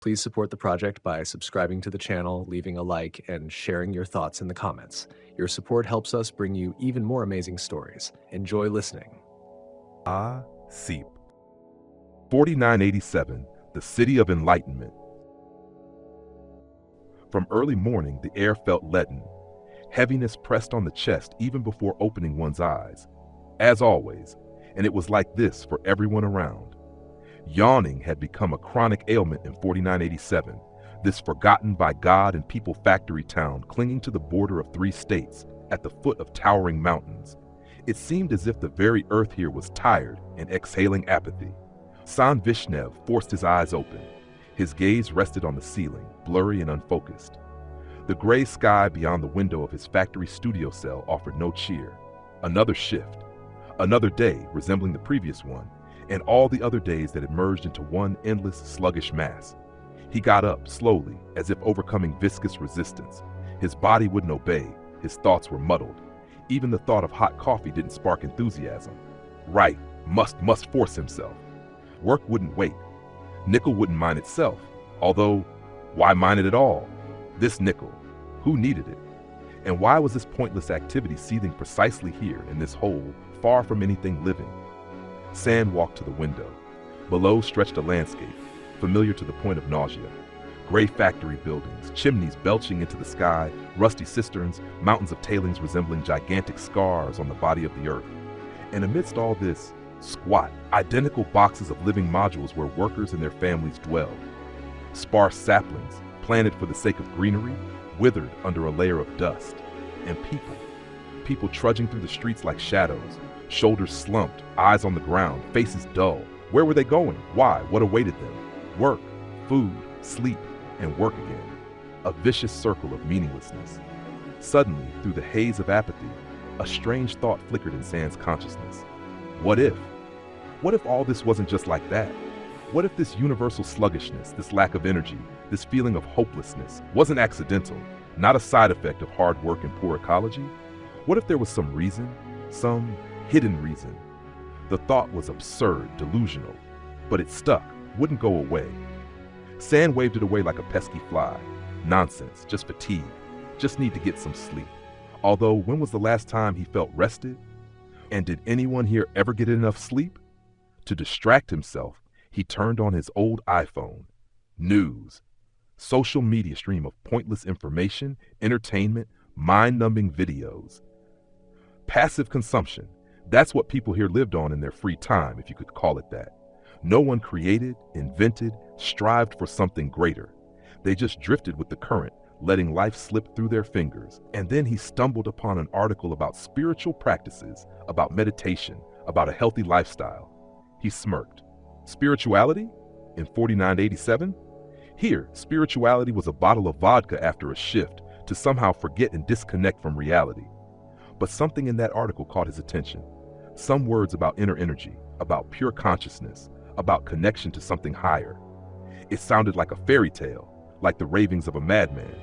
Please support the project by subscribing to the channel, leaving a like, and sharing your thoughts in the comments. Your support helps us bring you even more amazing stories. Enjoy listening. Siip. 4987, the City of Enlightenment. From early morning, the air felt leaden. Heaviness pressed on the chest even before opening one's eyes. As always, and it was like this for everyone around. Yawning had become a chronic ailment in 4987, this forgotten by God and people factory town clinging to the border of 3 states at the foot of towering mountains. It seemed as if the very earth here was tired and exhaling apathy. Vishnev forced his eyes open. His gaze rested on the ceiling, blurry and unfocused. The gray sky beyond the window of his factory studio cell offered no cheer. Another shift. Another day resembling the previous one, and all the other days that had merged into one endless, sluggish mass. He got up slowly, as if overcoming viscous resistance. His body wouldn't obey. His thoughts were muddled. Even the thought of hot coffee didn't spark enthusiasm. Right, must force himself. Work wouldn't wait. Nickel wouldn't mine itself, although, why mine it at all? This nickel, who needed it? And why was this pointless activity seething precisely here in this hole, far from anything living? Sand walked to the window. Below stretched a landscape, familiar to the point of nausea. Gray factory buildings, chimneys belching into the sky, rusty cisterns, mountains of tailings resembling gigantic scars on the body of the earth. And amidst all this, squat, identical boxes of living modules where workers and their families dwelled. Sparse saplings, planted for the sake of greenery, withered under a layer of dust. And people trudging through the streets like shadows, shoulders slumped, eyes on the ground, faces dull. Where were they going? Why? What awaited them? Work, food, sleep, and work again. A vicious circle of meaninglessness. Suddenly, through the haze of apathy, a strange thought flickered in Sand's consciousness. What if? What if all this wasn't just like that? What if this universal sluggishness, this lack of energy, this feeling of hopelessness wasn't accidental, not a side effect of hard work and poor ecology? What if there was some reason, some hidden reason? The thought was absurd, delusional, but it stuck, wouldn't go away. Sand waved it away like a pesky fly. Nonsense, just fatigue, just need to get some sleep. Although, when was the last time he felt rested? And did anyone here ever get enough sleep? To distract himself, he turned on his old iPhone. News. Social media stream of pointless information, entertainment, mind-numbing videos. Passive consumption. That's what people here lived on in their free time, if you could call it that. No one created, invented, strived for something greater. They just drifted with the current, letting life slip through their fingers. And then he stumbled upon an article about spiritual practices, about meditation, about a healthy lifestyle. He smirked. Spirituality? In 4987? Here, spirituality was a bottle of vodka after a shift to somehow forget and disconnect from reality. But something in that article caught his attention. Some words about inner energy, about pure consciousness, about connection to something higher. It sounded like a fairy tale, like the ravings of a madman.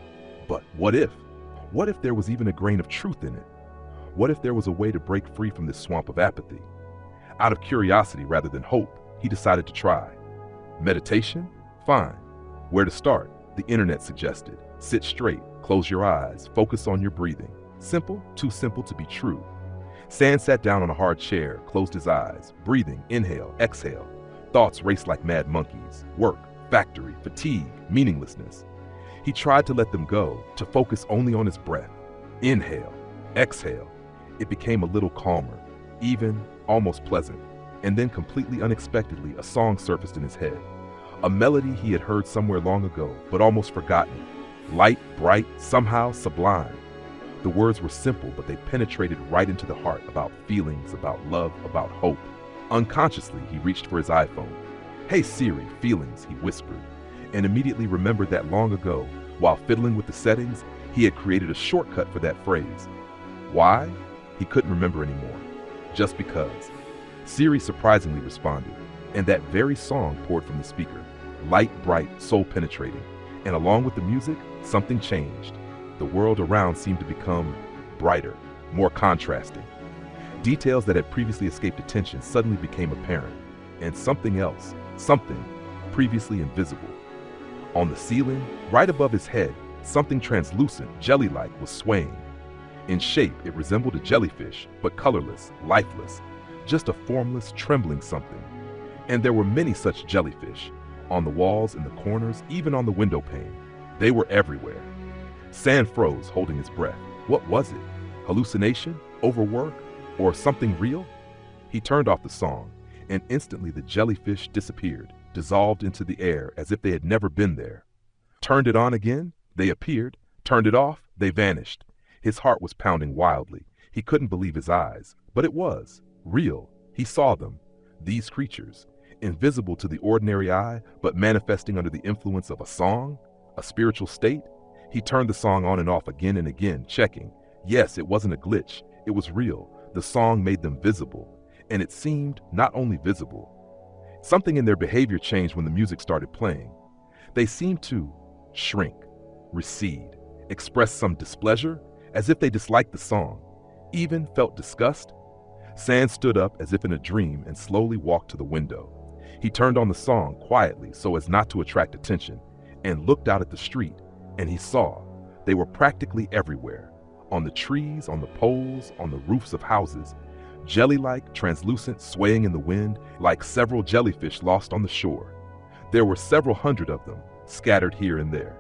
But what if? What if there was even a grain of truth in it? What if there was a way to break free from this swamp of apathy? Out of curiosity rather than hope, he decided to try. Meditation? Fine. Where to start? The internet suggested. Sit straight, close your eyes, focus on your breathing. Simple, too simple to be true. Sand sat down on a hard chair, closed his eyes, breathing, inhale, exhale. Thoughts raced like mad monkeys. Work, factory, fatigue, meaninglessness. He tried to let them go, to focus only on his breath. Inhale, exhale. It became a little calmer, even, almost pleasant. And then completely unexpectedly, a song surfaced in his head. A melody he had heard somewhere long ago, but almost forgotten. Light, bright, somehow sublime. The words were simple, but they penetrated right into the heart, about feelings, about love, about hope. Unconsciously, he reached for his iPhone. "Hey Siri, feelings," he whispered, and immediately remembered that long ago, while fiddling with the settings, he had created a shortcut for that phrase. Why? He couldn't remember anymore. Just because. Siri surprisingly responded, and that very song poured from the speaker. Light, bright, soul-penetrating. And along with the music, something changed. The world around seemed to become brighter, more contrasting. Details that had previously escaped attention suddenly became apparent, and something else, something previously invisible. On the ceiling, right above his head, something translucent, jelly-like, was swaying. In shape, it resembled a jellyfish, but colorless, lifeless, just a formless, trembling something. And there were many such jellyfish, on the walls, in the corners, even on the window pane. They were everywhere. Sand froze, holding his breath. What was it? Hallucination? Overwork? Or something real? He turned off the song, and instantly the jellyfish disappeared, dissolved into the air as if they had never been there. Turned it on again? They appeared. Turned it off? They vanished. His heart was pounding wildly. He couldn't believe his eyes, but it was real. He saw them. These creatures, invisible to the ordinary eye, but manifesting under the influence of a song, a spiritual state. He turned the song on and off again and again, checking. Yes, it wasn't a glitch. It was real. The song made them visible. And it seemed not only visible. Something in their behavior changed when the music started playing. They seemed to shrink, recede, express some displeasure, as if they disliked the song, even felt disgust. Sand stood up as if in a dream and slowly walked to the window. He turned on the song quietly so as not to attract attention and looked out at the street, and he saw they were practically everywhere, on the trees, on the poles, on the roofs of houses, jelly-like, translucent, swaying in the wind like several jellyfish lost on the shore. There were several hundred of them, scattered here and there.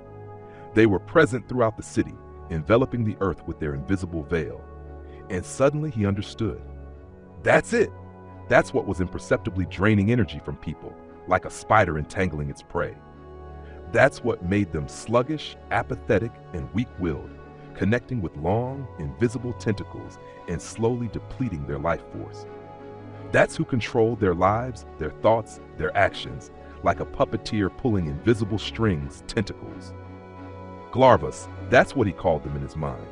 They were present throughout the city, enveloping the earth with their invisible veil. And suddenly he understood. That's it! That's what was imperceptibly draining energy from people, like a spider entangling its prey. That's what made them sluggish, apathetic, and weak-willed, connecting with long, invisible tentacles and slowly depleting their life force. That's who controlled their lives, their thoughts, their actions, like a puppeteer pulling invisible strings, tentacles. Glarvas, that's what he called them in his mind.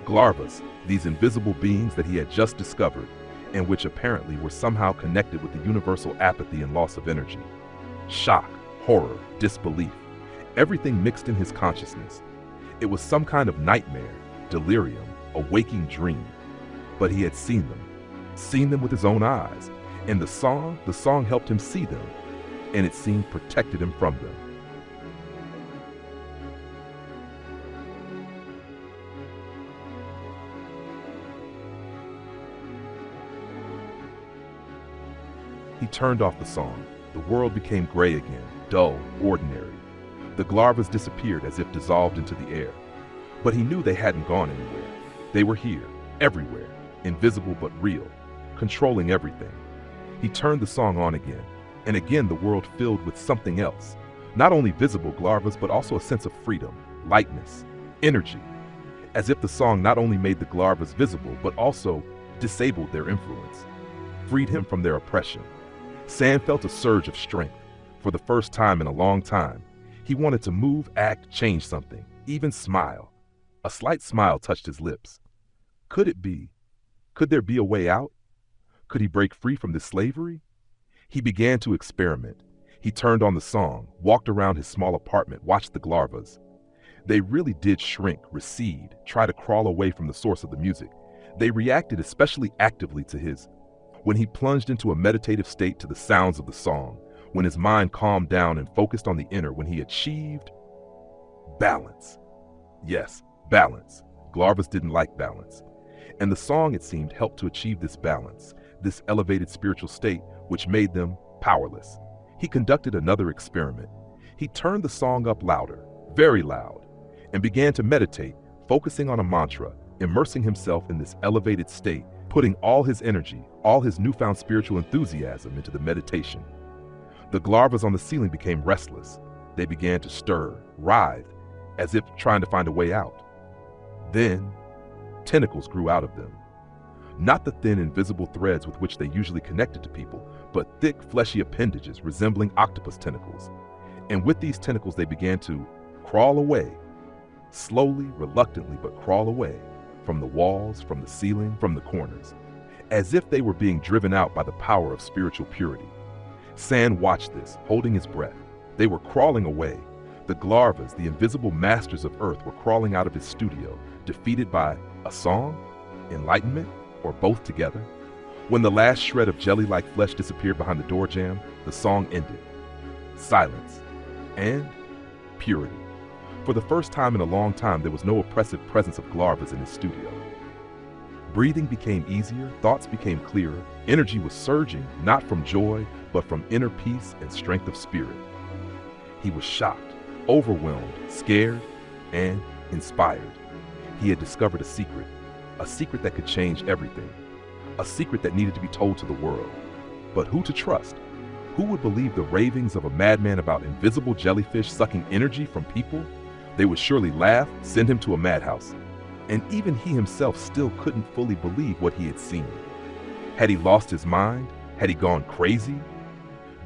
Glarvas, these invisible beings that he had just discovered, and which apparently were somehow connected with the universal apathy and loss of energy. Shock, horror, disbelief, everything mixed in his consciousness. It was some kind of nightmare, delirium, a waking dream. But he had seen them with his own eyes, and the song helped him see them, and it seemed protected him from them. He turned off the song. The world became gray again, dull, ordinary. The Glarvas disappeared as if dissolved into the air. But he knew they hadn't gone anywhere. They were here, everywhere, invisible but real, controlling everything. He turned the song on again, and again the world filled with something else. Not only visible Glarvas, but also a sense of freedom, lightness, energy. As if the song not only made the Glarvas visible, but also disabled their influence, freed him from their oppression. Sand felt a surge of strength. For the first time in a long time, he wanted to move, act, change something, even smile. A slight smile touched his lips. Could it be? Could there be a way out? Could he break free from this slavery? He began to experiment. He turned on the song, walked around his small apartment, watched the Glarvas. They really did shrink, recede, try to crawl away from the source of the music. They reacted especially actively to his. When he plunged into a meditative state to the sounds of the song, when his mind calmed down and focused on the inner, when he achieved balance. Yes, balance. Glarvas didn't like balance. And the song, it seemed, helped to achieve this balance, this elevated spiritual state which made them powerless. He conducted another experiment. He turned the song up louder, very loud, and began to meditate, focusing on a mantra, immersing himself in this elevated state, putting all his energy, all his newfound spiritual enthusiasm into the meditation. The Glarvas on the ceiling became restless. They began to stir, writhe, as if trying to find a way out. Then, tentacles grew out of them. Not the thin, invisible threads with which they usually connected to people, but thick, fleshy appendages resembling octopus tentacles. And with these tentacles, they began to crawl away, slowly, reluctantly, but crawl away from the walls, from the ceiling, from the corners, as if they were being driven out by the power of spiritual purity. Sand watched this, holding his breath. They were crawling away. The Glarvas, the invisible masters of Earth, were crawling out of his studio, defeated by a song, enlightenment, or both together. When the last shred of jelly-like flesh disappeared behind the door jamb, the song ended. Silence. And purity. For the first time in a long time, there was no oppressive presence of larvas in his studio. Breathing became easier, thoughts became clearer, energy was surging, not from joy, but from inner peace and strength of spirit. He was shocked, overwhelmed, scared, and inspired. He had discovered a secret that could change everything, a secret that needed to be told to the world. But who to trust? Who would believe the ravings of a madman about invisible jellyfish sucking energy from people? They would surely laugh, send him to a madhouse. And even he himself still couldn't fully believe what he had seen. Had he lost his mind? Had he gone crazy?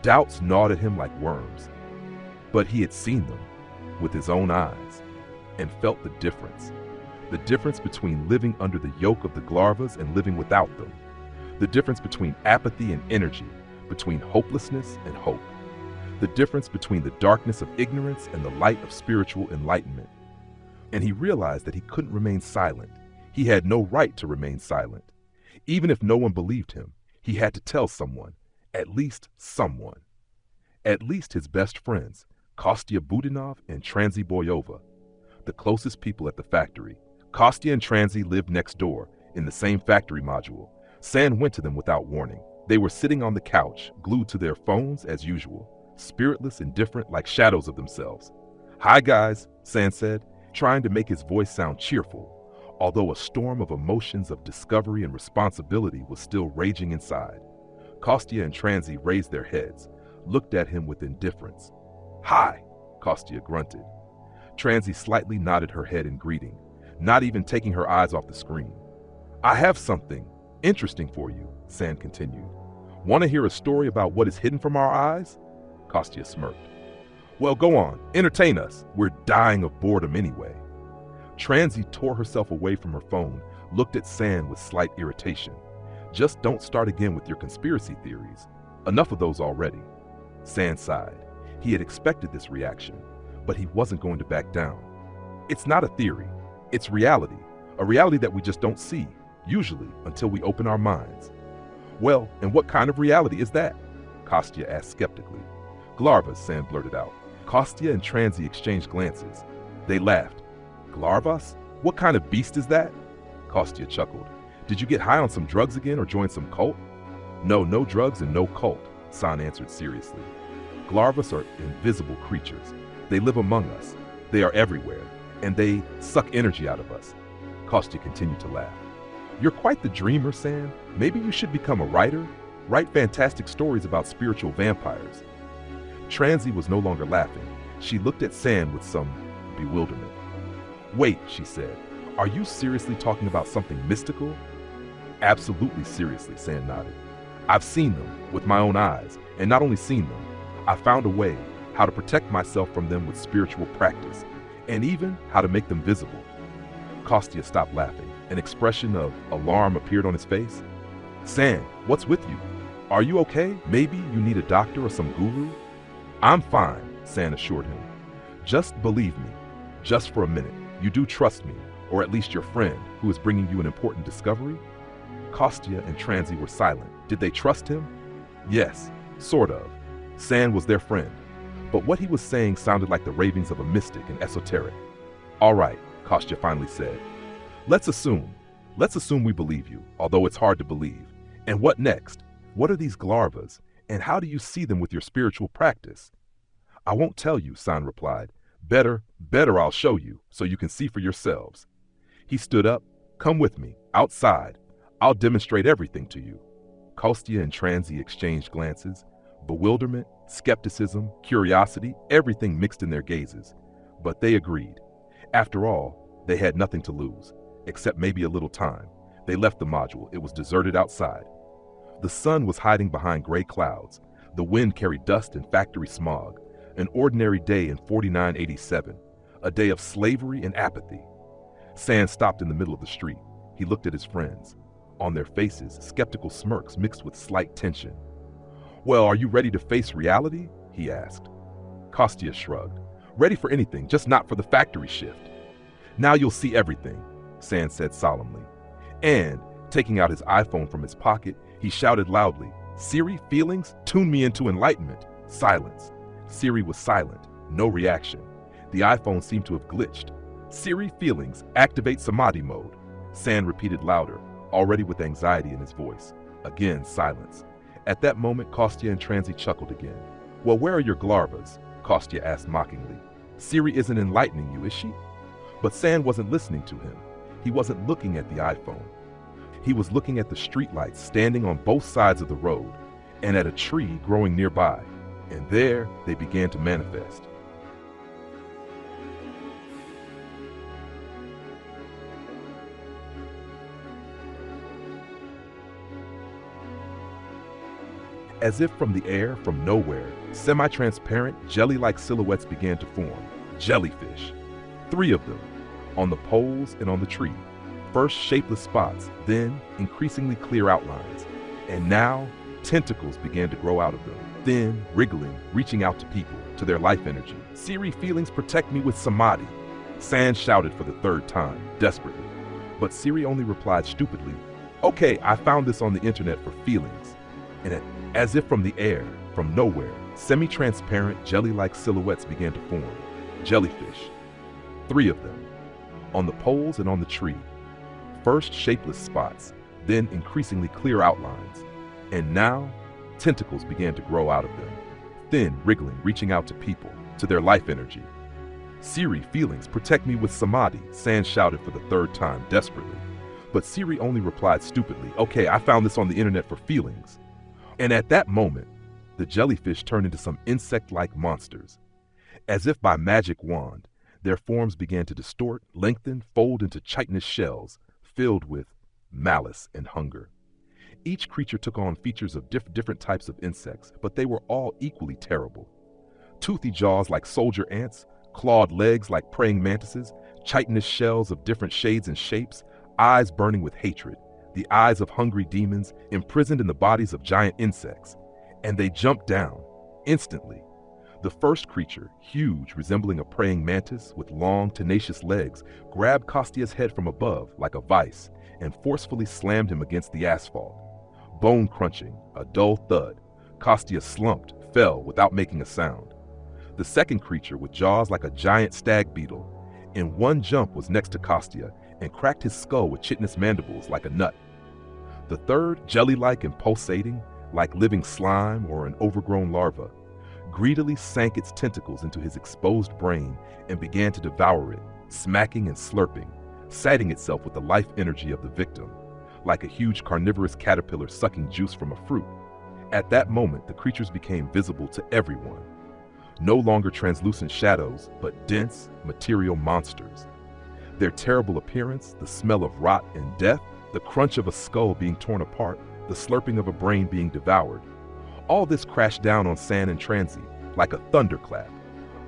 Doubts gnawed at him like worms. But he had seen them with his own eyes and felt the difference. The difference between living under the yoke of the larvas and living without them. The difference between apathy and energy, between hopelessness and hope. The difference between the darkness of ignorance and the light of spiritual enlightenment. And he realized that he couldn't remain silent. He had no right to remain silent. Even if no one believed him, he had to tell someone, at least someone. At least his best friends, Kostya Budinov and Transy Boyova, the closest people at the factory. Kostya and Transy lived next door, in the same factory module. San went to them without warning. They were sitting on the couch, glued to their phones as usual, spiritless and different like shadows of themselves. "Hi guys," San said, trying to make his voice sound cheerful, although a storm of emotions of discovery and responsibility was still raging inside. Kostya and Transy raised their heads, looked at him with indifference. "Hi," Kostya grunted. Transy slightly nodded her head in greeting, not even taking her eyes off the screen. "I have something interesting for you," San continued. "Want to hear a story about what is hidden from our eyes?" Kostya smirked. "Well, go on, entertain us. We're dying of boredom anyway." Transy tore herself away from her phone, looked at San with slight irritation. "Just don't start again with your conspiracy theories. Enough of those already." San sighed. He had expected this reaction, but he wasn't going to back down. "It's not a theory. It's reality. A reality that we just don't see, usually until we open our minds." "Well, and what kind of reality is that?" Kostya asked skeptically. "Glarvas," San blurted out. Kostya and Transy exchanged glances. They laughed. "Glarvas? What kind of beast is that?" Kostya chuckled. "Did you get high on some drugs again or join some cult?" "No drugs and no cult," San answered seriously. "Glarvas are invisible creatures. They live among us. They are everywhere, and they suck energy out of us." Kostya continued to laugh. "You're quite the dreamer, San. Maybe you should become a writer? Write fantastic stories about spiritual vampires." Transy was no longer laughing. She looked at San with some bewilderment. "Wait," she said. "Are you seriously talking about something mystical?" "Absolutely seriously," San nodded. "I've seen them with my own eyes, and not only seen them, I found a way how to protect myself from them with spiritual practice, and even how to make them visible." Kostya stopped laughing. An expression of alarm appeared on his face. "San, what's with you? Are you okay? Maybe you need a doctor or some guru?" "I'm fine," San assured him. "Just believe me, just for a minute. You do trust me, or at least your friend, who is bringing you an important discovery?" Kostya and Transy were silent. Did they trust him? Yes, sort of. San was their friend. But what he was saying sounded like the ravings of a mystic and esoteric. "All right," Kostya finally said. Let's assume we believe you, although it's hard to believe. And what next? What are these glarvas, and how do you see them with your spiritual practice?" "I won't tell you," San replied. Better I'll show you, so you can see for yourselves." He stood up. "Come with me, outside. I'll demonstrate everything to you." Kostya and Transy exchanged glances. Bewilderment, skepticism, curiosity, everything mixed in their gazes. But they agreed. After all, they had nothing to lose, except maybe a little time. They left the module. It was deserted outside. The sun was hiding behind gray clouds. The wind carried dust and factory smog. An ordinary day in 4987. A day of slavery and apathy. San stopped in the middle of the street. He looked at his friends. On their faces, skeptical smirks mixed with slight tension. "Well, are you ready to face reality?" he asked. Kostya shrugged. "Ready for anything, just not for the factory shift." "Now you'll see everything," San said solemnly. And, taking out his iPhone from his pocket, he shouted loudly, "Siri, feelings, tune me into enlightenment." Silence. Siri was silent, no reaction. The iPhone seemed to have glitched. "Siri feelings, activate Samadhi mode," San repeated louder, already with anxiety in his voice. Again, silence. At that moment, Kostya and Transi chuckled again. "Well, where are your glarvas?" Kostya asked mockingly. "Siri isn't enlightening you, is she?" But San wasn't listening to him. He wasn't looking at the iPhone. He was looking at the streetlights standing on both sides of the road and at a tree growing nearby. And there they began to manifest. As if from the air, from nowhere, semi-transparent, jelly-like silhouettes began to form. Jellyfish. 3 of them, on the poles and on the tree. First shapeless spots, then increasingly clear outlines. And now, tentacles began to grow out of them, thin, wriggling, reaching out to people, to their life energy. "Siri feelings protect me with Samadhi," San shouted for the 3rd time, desperately. But Siri only replied stupidly, "Okay, I found this on the internet for feelings." And as if from the air, from nowhere, semi-transparent, jelly-like silhouettes began to form. Jellyfish. 3 of them, on the poles and on the tree. First shapeless spots, then increasingly clear outlines. And now, tentacles began to grow out of them, thin, wriggling, reaching out to people, to their life energy. "Siri feelings protect me with Samadhi," San shouted for the 3rd time, desperately. But Siri only replied stupidly, "Okay, I found this on the internet for feelings." And at that moment, the jellyfish turned into some insect-like monsters. As if by magic wand, their forms began to distort, lengthen, fold into chitinous shells, filled with malice and hunger. Each creature took on features of different types of insects, but they were all equally terrible. Toothy jaws like soldier ants, clawed legs like praying mantises, chitinous shells of different shades and shapes, eyes burning with hatred, the eyes of hungry demons imprisoned in the bodies of giant insects. And they jumped down, instantly. The first creature, huge, resembling a praying mantis with long, tenacious legs, grabbed Kostya's head from above like a vice and forcefully slammed him against the asphalt. Bone crunching, a dull thud, Kostya slumped, fell without making a sound. The second creature, with jaws like a giant stag beetle, in one jump was next to Kostya and cracked his skull with chitinous mandibles like a nut. The third, jelly-like and pulsating, like living slime or an overgrown larva, greedily sank its tentacles into his exposed brain and began to devour it, smacking and slurping, sating itself with the life energy of the victim, like a huge carnivorous caterpillar sucking juice from a fruit. At that moment, the creatures became visible to everyone. No longer translucent shadows, but dense, material monsters. Their terrible appearance, the smell of rot and death, the crunch of a skull being torn apart, the slurping of a brain being devoured, all this crashed down on San and Transi like a thunderclap,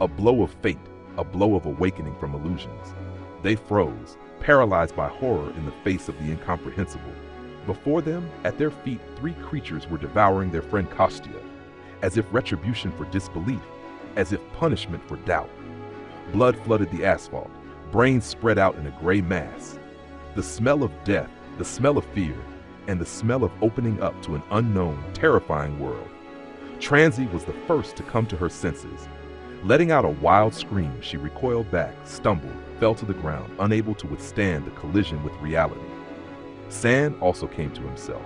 a blow of fate, a blow of awakening from illusions. They froze, paralyzed by horror in the face of the incomprehensible. Before them, at their feet, 3 creatures were devouring their friend Kostya, as if retribution for disbelief, as if punishment for doubt. Blood flooded the asphalt, brains spread out in a gray mass. The smell of death, the smell of fear, and the smell of opening up to an unknown, terrifying world. Transi was the first to come to her senses. Letting out a wild scream, she recoiled back, stumbled, fell to the ground, unable to withstand the collision with reality. San also came to himself.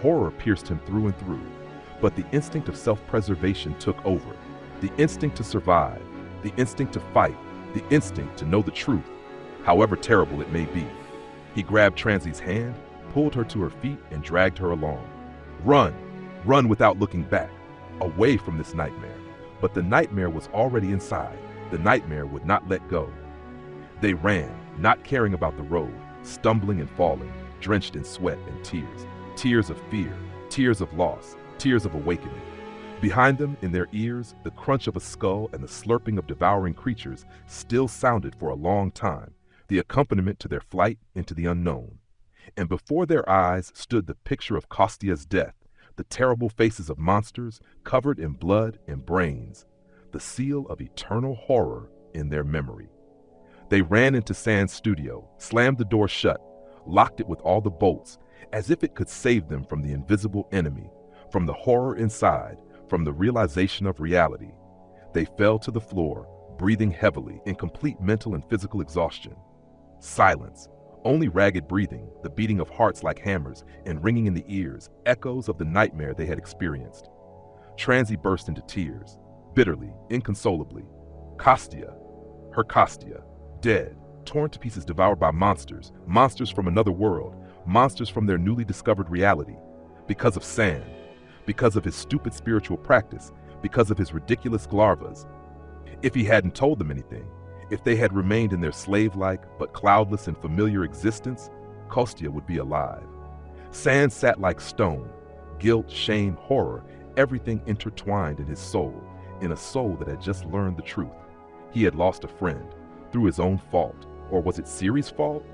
Horror pierced him through and through, but the instinct of self-preservation took over. The instinct to survive, the instinct to fight, the instinct to know the truth, however terrible it may be. He grabbed Transi's hand, pulled her to her feet, and dragged her along. Run! Run without looking back, away from this nightmare. But the nightmare was already inside. The nightmare would not let go. They ran, not caring about the road, stumbling and falling, drenched in sweat and tears. Tears of fear, tears of loss, tears of awakening. Behind them, in their ears, the crunch of a skull and the slurping of devouring creatures still sounded for a long time, the accompaniment to their flight into the unknown. And before their eyes stood the picture of Kostya's death, the terrible faces of monsters covered in blood and brains, the seal of eternal horror in their memory. They ran into San's studio, slammed the door shut, locked it with all the bolts, as if it could save them from the invisible enemy, from the horror inside, from the realization of reality. They fell to the floor, breathing heavily in complete mental and physical exhaustion. Silence, only ragged breathing, the beating of hearts like hammers and ringing in the ears, echoes of the nightmare they had experienced. Transi burst into tears, bitterly, inconsolably. Kostya, her Kostya, dead, torn to pieces, devoured by monsters, monsters from another world, monsters from their newly discovered reality. Because of San, because of his stupid spiritual practice, because of his ridiculous glarvas. If he hadn't told them anything, if they had remained in their slave-like but cloudless and familiar existence, Kostya would be alive. San sat like stone, guilt, shame, horror, everything intertwined in his soul, in a soul that had just learned the truth. He had lost a friend, through his own fault, or was it Siri's fault?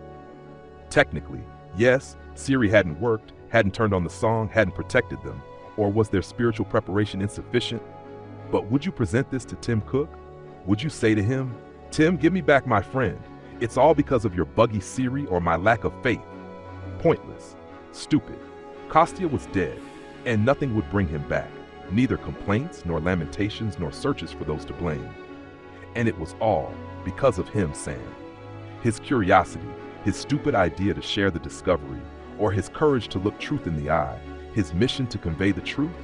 Technically, yes, Siri hadn't worked, hadn't turned on the song, hadn't protected them, or was their spiritual preparation insufficient? But would you present this to Tim Cook? Would you say to him, "Tim, give me back my friend. It's all because of your buggy Siri or my lack of faith"? Pointless. Stupid. Kostya was dead, and nothing would bring him back. Neither complaints, nor lamentations, nor searches for those to blame. And it was all because of him, Sam. His curiosity, his stupid idea to share the discovery, or his courage to look truth in the eye, his mission to convey the truth.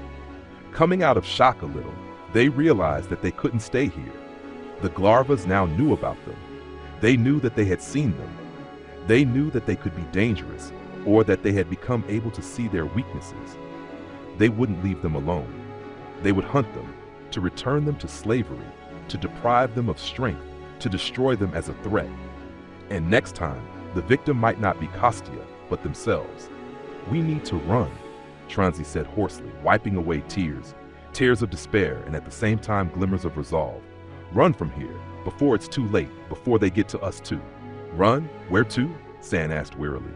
Coming out of shock a little, they realized that they couldn't stay here. The Glarvas now knew about them. They knew that they had seen them. They knew that they could be dangerous, or that they had become able to see their weaknesses. They wouldn't leave them alone. They would hunt them, to return them to slavery, to deprive them of strength, to destroy them as a threat. And next time, the victim might not be Kostya, but themselves. "We need to run," Transi said hoarsely, wiping away tears, tears of despair and at the same time glimmers of resolve. "Run from here, before it's too late, before they get to us too." "Run? Where to?" San asked wearily.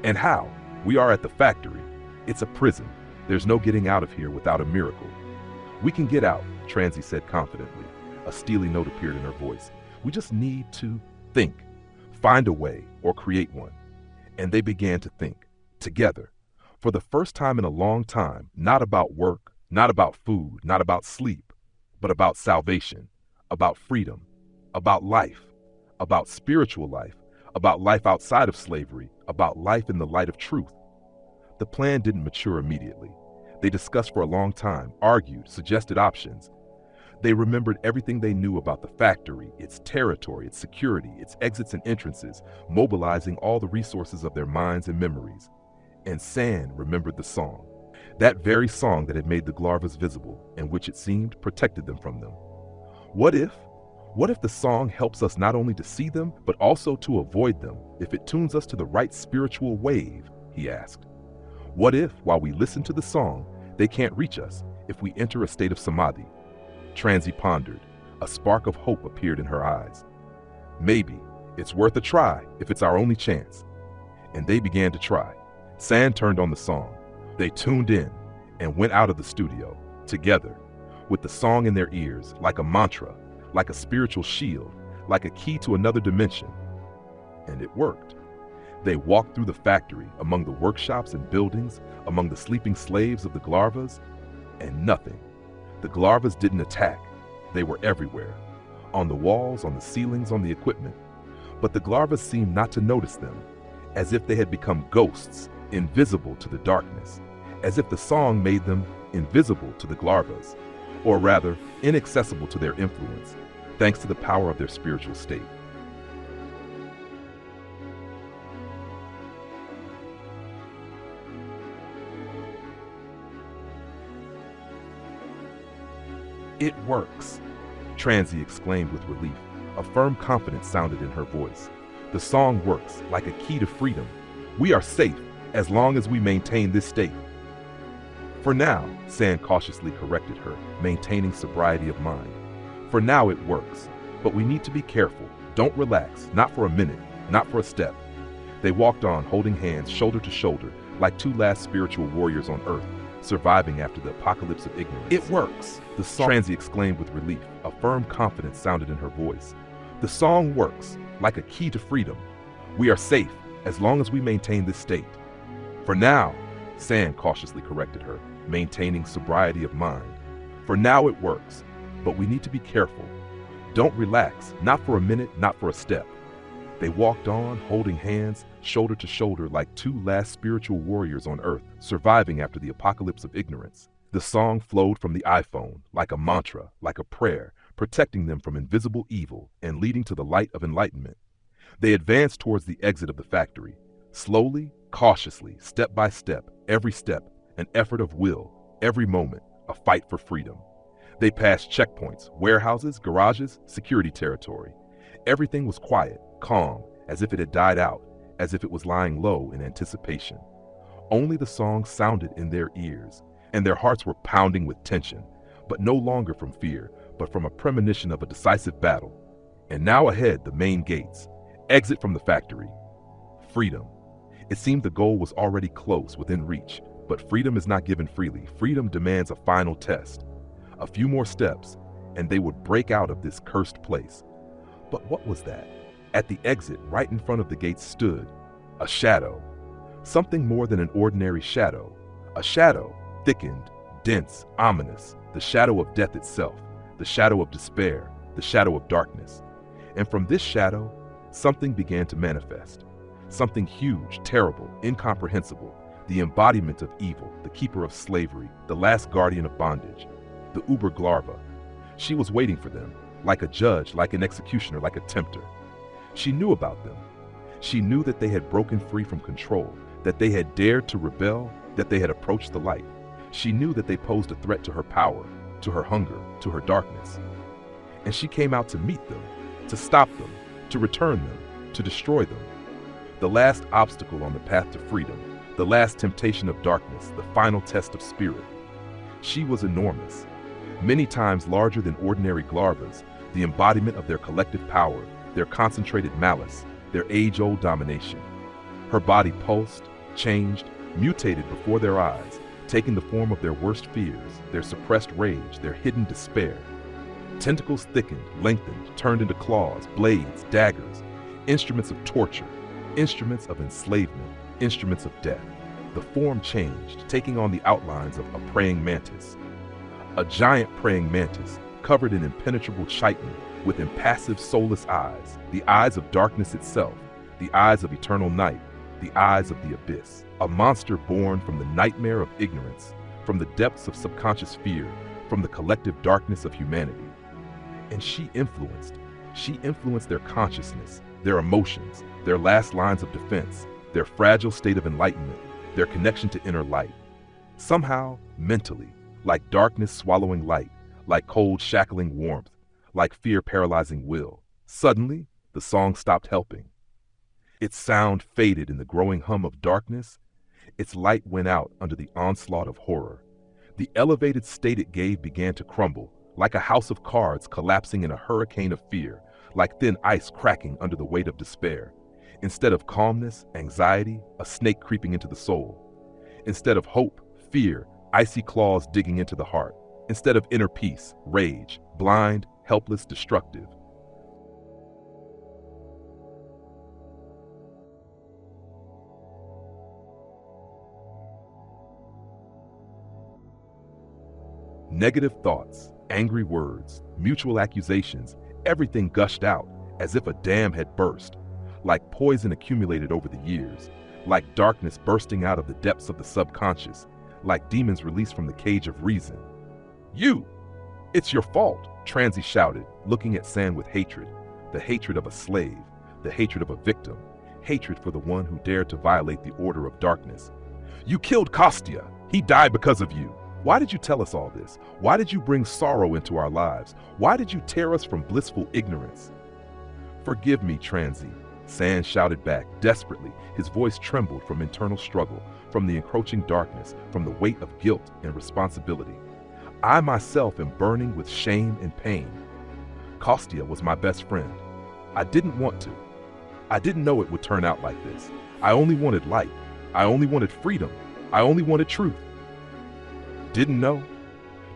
"And how? We are at the factory. It's a prison. There's no getting out of here without a miracle." "We can get out," Transi said confidently. A steely note appeared in her voice. "We just need to think, find a way, or create one." And they began to think, together, for the first time in a long time, not about work, not about food, not about sleep, but about salvation, about freedom, about life, about spiritual life, about life outside of slavery, about life in the light of truth. The plan didn't mature immediately. They discussed for a long time, argued, suggested options. They remembered everything they knew about the factory, its territory, its security, its exits and entrances, mobilizing all the resources of their minds and memories. And San remembered the song, that very song that had made the Glarvas visible, and which it seemed protected them from them. What if the song helps us not only to see them, but also to avoid them, if it tunes us to the right spiritual wave, he asked. What if, while we listen to the song, they can't reach us, if we enter a state of samadhi? Transi pondered. A spark of hope appeared in her eyes. Maybe it's worth a try if it's our only chance. And they began to try. San turned on the song. They tuned in and went out of the studio, together, with the song in their ears, like a mantra, like a spiritual shield, like a key to another dimension. And it worked. They walked through the factory, among the workshops and buildings, among the sleeping slaves of the Glarvas, and nothing. The Glarvas didn't attack. They were everywhere, on the walls, on the ceilings, on the equipment. But the Glarvas seemed not to notice them, as if they had become ghosts, invisible to the darkness, as if the song made them invisible to the Glarvas, or rather, inaccessible to their influence, thanks to the power of their spiritual state. It works, Transi exclaimed with relief. A firm confidence sounded in her voice. The song works, like a key to freedom. We are safe, as long as we maintain this state. For now, San cautiously corrected her, maintaining sobriety of mind. For now it works, but we need to be careful. Don't relax, not for a minute, not for a step. They walked on, holding hands, shoulder to shoulder, like two last spiritual warriors on Earth, surviving after the apocalypse of ignorance. It works, the song, Transi exclaimed with relief. A firm confidence sounded in her voice. The song works, like a key to freedom. We are safe, as long as we maintain this state. For now, San cautiously corrected her, maintaining sobriety of mind. For now it works, but we need to be careful. Don't relax, not for a minute, not for a step. They walked on, holding hands, shoulder to shoulder like two last spiritual warriors on Earth, surviving after the apocalypse of ignorance. The song flowed from the iPhone, like a mantra, like a prayer, protecting them from invisible evil and leading to the light of enlightenment. They advanced towards the exit of the factory, slowly, cautiously, step by step, every step, an effort of will, every moment, a fight for freedom. They passed checkpoints, warehouses, garages, security territory. Everything was quiet, calm, as if it had died out, as if it was lying low in anticipation. Only the song sounded in their ears, and their hearts were pounding with tension, but no longer from fear, but from a premonition of a decisive battle. And now ahead, the main gates. Exit from the factory. Freedom. It seemed the goal was already close, within reach, but freedom is not given freely. Freedom demands a final test. A few more steps, and they would break out of this cursed place. But what was that? At the exit, right in front of the gates stood a shadow. Something more than an ordinary shadow. A shadow, thickened, dense, ominous, the shadow of death itself, the shadow of despair, the shadow of darkness. And from this shadow, something began to manifest. Something huge, terrible, incomprehensible, the embodiment of evil, the keeper of slavery, the last guardian of bondage, the Uber Glarva. She was waiting for them, like a judge, like an executioner, like a tempter. She knew about them. She knew that they had broken free from control, that they had dared to rebel, that they had approached the light. She knew that they posed a threat to her power, to her hunger, to her darkness. And she came out to meet them, to stop them, to return them, to destroy them. The last obstacle on the path to freedom, the last temptation of darkness, the final test of spirit. She was enormous, many times larger than ordinary Glarvas, the embodiment of their collective power, their concentrated malice, their age-old domination. Her body pulsed, changed, mutated before their eyes, taking the form of their worst fears, their suppressed rage, their hidden despair. Tentacles thickened, lengthened, turned into claws, blades, daggers, instruments of torture, instruments of enslavement, instruments of death. The form changed, taking on the outlines of a praying mantis. A giant praying mantis, covered in impenetrable chitin, with impassive, soulless eyes, the eyes of darkness itself, the eyes of eternal night, the eyes of the abyss. A monster born from the nightmare of ignorance, from the depths of subconscious fear, from the collective darkness of humanity. And she influenced their consciousness, their emotions, their last lines of defense, their fragile state of enlightenment, their connection to inner light. Somehow, mentally, like darkness swallowing light, like cold shackling warmth, like fear paralyzing will. Suddenly, the song stopped helping. Its sound faded in the growing hum of darkness. Its light went out under the onslaught of horror. The elevated state it gave began to crumble, like a house of cards collapsing in a hurricane of fear, like thin ice cracking under the weight of despair. Instead of calmness, anxiety, a snake creeping into the soul. Instead of hope, fear, icy claws digging into the heart. Instead of inner peace, rage, blind, helpless, destructive. Negative thoughts, angry words, mutual accusations, everything gushed out as if a dam had burst, like poison accumulated over the years, like darkness bursting out of the depths of the subconscious, like demons released from the cage of reason. "You! It's your fault," Transy shouted, looking at San with hatred, the hatred of a slave, the hatred of a victim, hatred for the one who dared to violate the order of darkness. "You killed Kostya. He died because of you. Why did you tell us all this? Why did you bring sorrow into our lives? Why did you tear us from blissful ignorance?" "Forgive me, Transy," San shouted back, desperately. His voice trembled from internal struggle, from the encroaching darkness, from the weight of guilt and responsibility. "I myself am burning with shame and pain. Kostya was my best friend. I didn't want to. I didn't know it would turn out like this. I only wanted light. I only wanted freedom. I only wanted truth." "Didn't know?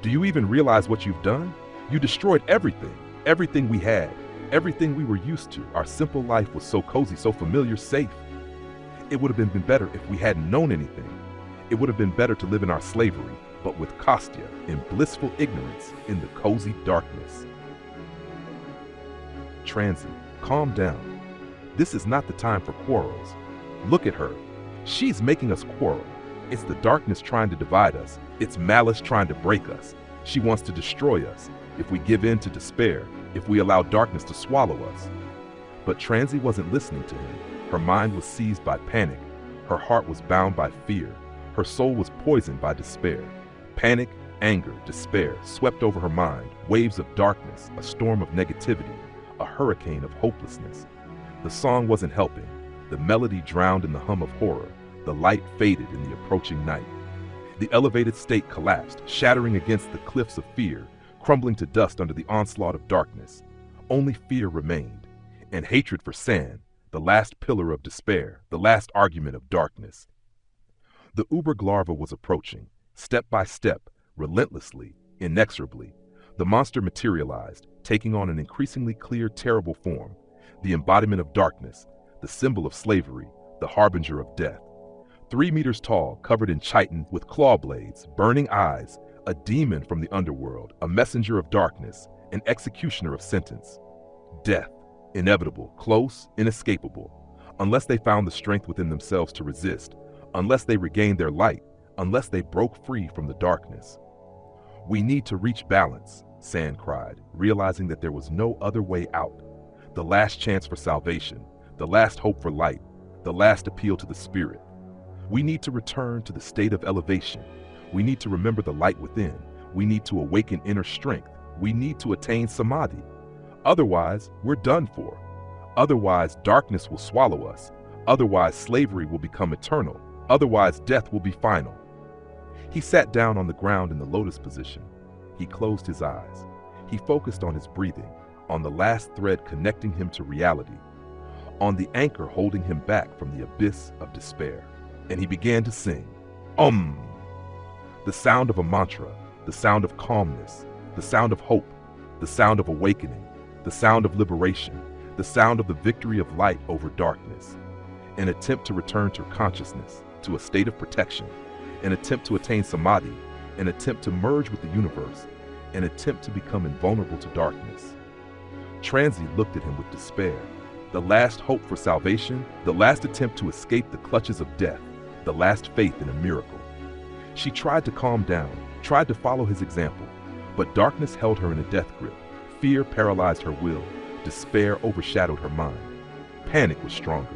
Do you even realize what you've done? You destroyed everything, everything we had, everything we were used to. Our simple life was so cozy, so familiar, safe. It would have been better if we hadn't known anything. It would have been better to live in our slavery, but with Kostya, in blissful ignorance, in the cozy darkness." Transy, calm down. This is not the time for quarrels. Look at her. She's making us quarrel. It's the darkness trying to divide us. It's malice trying to break us. She wants to destroy us if we give in to despair, if we allow darkness to swallow us. But Transy wasn't listening to him. Her mind was seized by panic. Her heart was bound by fear. Her soul was poisoned by despair. Panic, anger, despair swept over her mind, waves of darkness, a storm of negativity, a hurricane of hopelessness. The song wasn't helping. The melody drowned in the hum of horror. The light faded in the approaching night. The elevated state collapsed, shattering against the cliffs of fear, crumbling to dust under the onslaught of darkness. Only fear remained, and hatred for San, the last pillar of despair, the last argument of darkness. The Uberglarva was approaching, step by step, relentlessly, inexorably. The monster materialized, taking on an increasingly clear, terrible form, the embodiment of darkness, the symbol of slavery, the harbinger of death. 3 meters tall, covered in chitin with claw blades, burning eyes, a demon from the underworld, a messenger of darkness, an executioner of sentence. Death, inevitable, close, inescapable, unless they found the strength within themselves to resist, unless they regained their light, unless they broke free from the darkness. We need to reach balance, San cried, realizing that there was no other way out. The last chance for salvation, the last hope for light, the last appeal to the spirit. We need to return to the state of elevation. We need to remember the light within. We need to awaken inner strength. We need to attain samadhi. Otherwise, we're done for. Otherwise, darkness will swallow us. Otherwise, slavery will become eternal. Otherwise, death will be final. He sat down on the ground in the lotus position. He closed his eyes. He focused on his breathing, on the last thread connecting him to reality, on the anchor holding him back from the abyss of despair. And he began to sing, the sound of a mantra, the sound of calmness, the sound of hope, the sound of awakening, the sound of liberation, the sound of the victory of light over darkness. An attempt to return to consciousness, to a state of protection, an attempt to attain samadhi, an attempt to merge with the universe, an attempt to become invulnerable to darkness. Transy looked at him with despair. The last hope for salvation, the last attempt to escape the clutches of death, the last faith in a miracle. She tried to calm down, tried to follow his example, but darkness held her in a death grip. Fear paralyzed her will. Despair overshadowed her mind. Panic was stronger.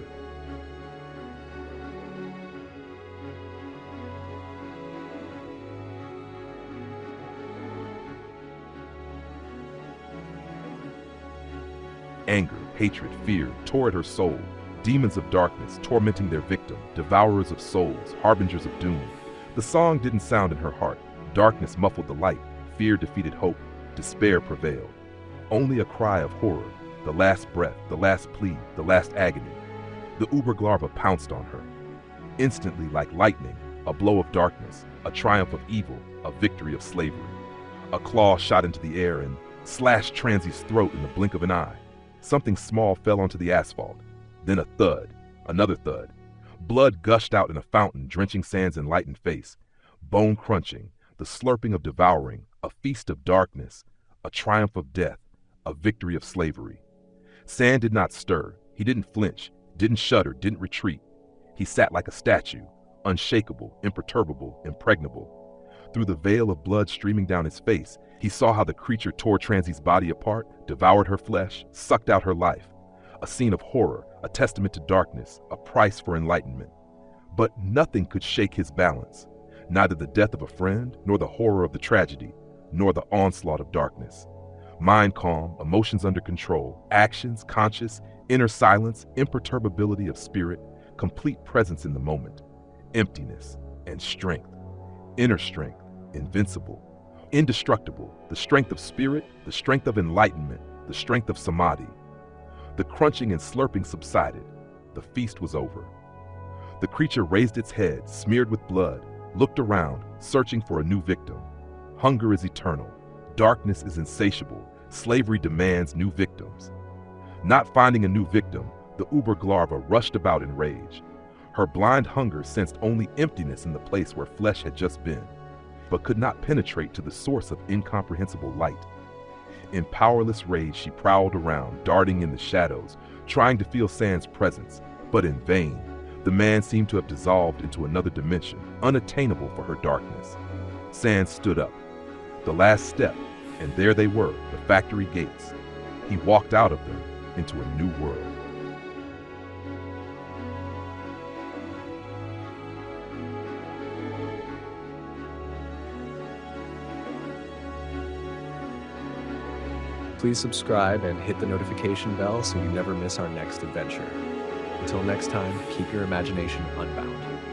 Anger, hatred, fear tore at her soul. Demons of darkness tormenting their victim, devourers of souls, harbingers of doom. The song didn't sound in her heart. Darkness muffled the light. Fear defeated hope. Despair prevailed. Only a cry of horror, the last breath, the last plea, the last agony. The Uberglarva pounced on her. Instantly, like lightning, a blow of darkness, a triumph of evil, a victory of slavery. A claw shot into the air and slashed Transy's throat in the blink of an eye. Something small fell onto the asphalt. Then a thud, another thud. Blood gushed out in a fountain, drenching San's enlightened face. Bone crunching, the slurping of devouring, a feast of darkness, a triumph of death, a victory of slavery. San did not stir. He didn't flinch, didn't shudder, didn't retreat. He sat like a statue, unshakable, imperturbable, impregnable. Through the veil of blood streaming down his face, he saw how the creature tore Transy's body apart, devoured her flesh, sucked out her life. A scene of horror, a testament to darkness, a price for enlightenment. But nothing could shake his balance. Neither the death of a friend, nor the horror of the tragedy, nor the onslaught of darkness. Mind calm, emotions under control, actions conscious, inner silence, imperturbability of spirit, complete presence in the moment, emptiness and strength, inner strength, invincible, indestructible, the strength of spirit, the strength of enlightenment, the strength of samadhi. The crunching and slurping subsided. The feast was over. The creature raised its head, smeared with blood, looked around, searching for a new victim. Hunger is eternal. Darkness is insatiable. Slavery demands new victims. Not finding a new victim, the Uberglarva rushed about in rage. Her blind hunger sensed only emptiness in the place where flesh had just been, but could not penetrate to the source of incomprehensible light. In powerless rage, she prowled around, darting in the shadows, trying to feel Sand's presence, but in vain. The man seemed to have dissolved into another dimension, unattainable for her darkness. Sand stood up. The last step, and there they were, the factory gates. He walked out of them into a new world. Please subscribe and hit the notification bell so you never miss our next adventure. Until next time, keep your imagination unbound.